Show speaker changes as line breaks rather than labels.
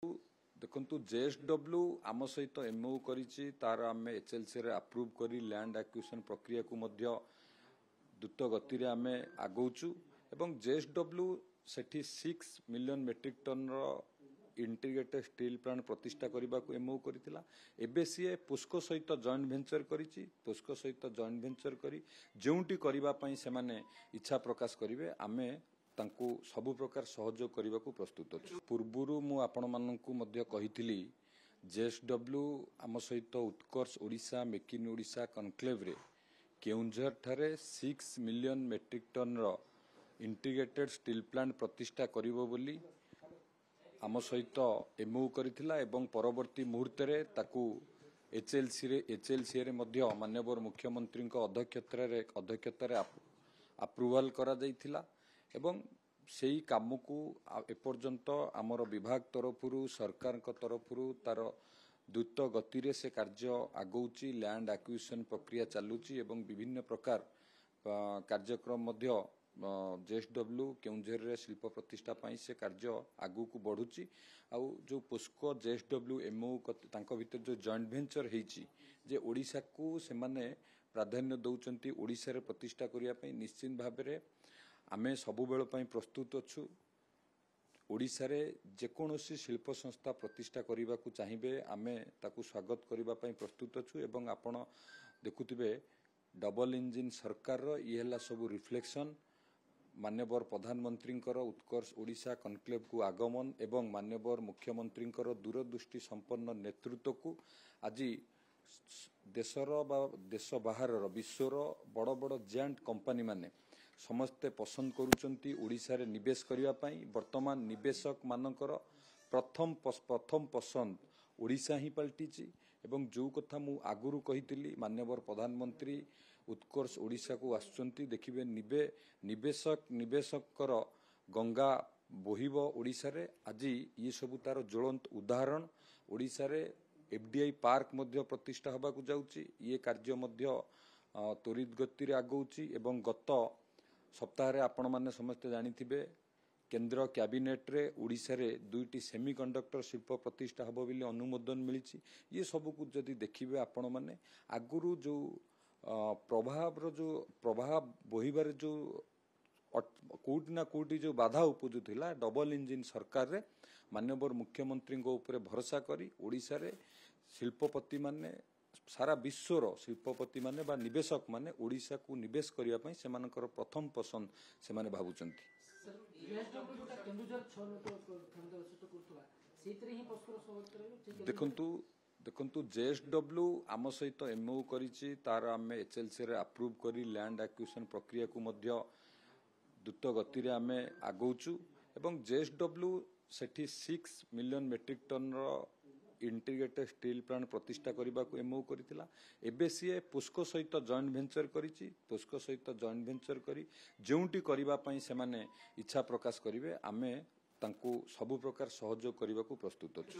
देखु जेएसडब्ल्यू आम सहित एमओयू करिछि तार आमे एचएलसी रे अप्रूव करी लैंड एक्विजिशन प्रक्रिया को मध्य द्रुत गति रे आमे आगौचु एवं जेएसडब्ल्यू सेठी 6 मिलियन मेट्रिक टन रो इंटीग्रेटेड स्टील प्लांट प्रतिष्ठा करने को एमओयू करथिला। एबे सीए पुस्को सहित जॉइंट वेंचर करिछि। पुस्को सहित जॉइंट वेंचर करी जेउंटी करिबा पई सेमाने इच्छा प्रकाश करिवे आमे तांकू सबु प्रकार सहयोग करने को प्रस्तुत अच्छु। पूर्वरु मु आपण माननकु मध्य कहिथिली जेएसडब्ल्यू आम सहित Utkarsh Odisha make in Odisha conclave रे केउंझर ठारे 6 मिलियन मेट्रिक टन रो इंटीग्रेटेड स्टील प्लांट प्रतिष्ठा करिवो बोली आम सहित एमओयू करथिला एवं परवर्ती मुहूर्त रे ताकू एचएलसी रे मध्य माननीय मुख्यमंत्री अध्यक्षतार अप्रूवल करा जाइथिला एवं सेही काम को एपर्यंत आमर विभाग तरफरु सरकार तरफरु तार द्रुत गति रे से कार्य आगौची। लैंड एक्विजिशन प्रक्रिया चालुची एवं विभिन्न प्रकार कार्यक्रम मध्य जेएसडब्ल्यू केउंझर रे शिल्प प्रतिष्ठा पाई से कार्य आगु को बढ़ुची। आउ जो पुस्को जेएसडब्ल्यू एमओयू तांको भीतर जो जॉइंट वेंचर हेची जे ओडिशा को से माने प्राधान्य दउचंती ओडिशा रे प्रतिष्ठा करिया पई निश्चित भाव रे आमे सबु बेल पई प्रस्तुत अच्छु। ओडिशा रे जेकोनोसी शिल्प संस्था प्रतिष्ठा करिबा को चाहिबे आमे ताकू स्वागत करिबा पई प्रस्तुत अच्छु एवं आपण देखुथिबे डबल इंजिन सरकार रो ई हला सब रिफ्लेक्शन मान्यवर प्रधानमंत्री उत्कर्ष ओडिशा कनक्लेव को आगमन एवं मान्यवर मुख्यमंत्री दूरदृष्टि संपन्न नेतृत्व को आज देशर बा देश बाहर विश्वर बड़ बड़ जायंट कंपनी माने समस्ते पसंद करुचंती ओडिशा रे निवेश करिया पई। वर्तमान निवेशक मानकर प्रथम पसंद ओडिशा ही पलटिची एवं जो कथा मु आगुरु कहितली मान्यवर प्रधानमंत्री उत्कर्ष ओडिशा को आसुचंती देखिबे निवेशकर गंगा बोहिब ओडिशा रे। आज ये सब तार ज्वलंत उदाहरण ओडिशा रे एफडीआई पार्क मध्य प्रतिष्ठा होबा को जाउची। ये कार्य मध्य त्वरित गति रे आगौची एवं गत सप्ताह रे आपण माने समस्त जानिथिबे केंद्र कैबिनेट रे ओडिशा रे 2टी सेमीकंडक्टर शिल्प प्रतिष्ठा होबो बिली अनुमोदन मिलिछि। ये सब को जदि देखिबे आपण माने आगुरु जो प्रभाव बोहिबार जो कोटी ना कोटी जो बाधा उपजुला डबल इंजिन सरकार रे माननीय मुख्यमंत्री ऊपर भरोसा करी ओडिशा रे शिल्पपति माने सारा विश्वर शिल्पपति माने बा निवेशक माने ओडिशा को निवेश करिया पई सेमानकर प्रथम पसंद सेमाने भाबुचंती। देखंतु जेएसडब्ल्यू आम सहित एमओयू करिछि तार आमे एचएलसी रे अप्रूव करी लैंड एक्विजिशन प्रक्रिया को मध्य द्रुत गति रे आमे आगौचु एवं जेएसडब्ल्यू सेठी 6 मिलियन मेट्रिक टन रो इंटीग्रेटेड स्टील प्लांट प्रतिष्ठा करने को एमओयू करथिला। एबे सीए पुस्को सहित जॉइंट वेंचर करिछि। पुस्को सहित जॉइंट वेंचर करी जेउंटी करिबा पई सेमाने इच्छा प्रकाश करिवे आमे तांकू सबु प्रकार सहयोग करने को प्रस्तुत अच्छु।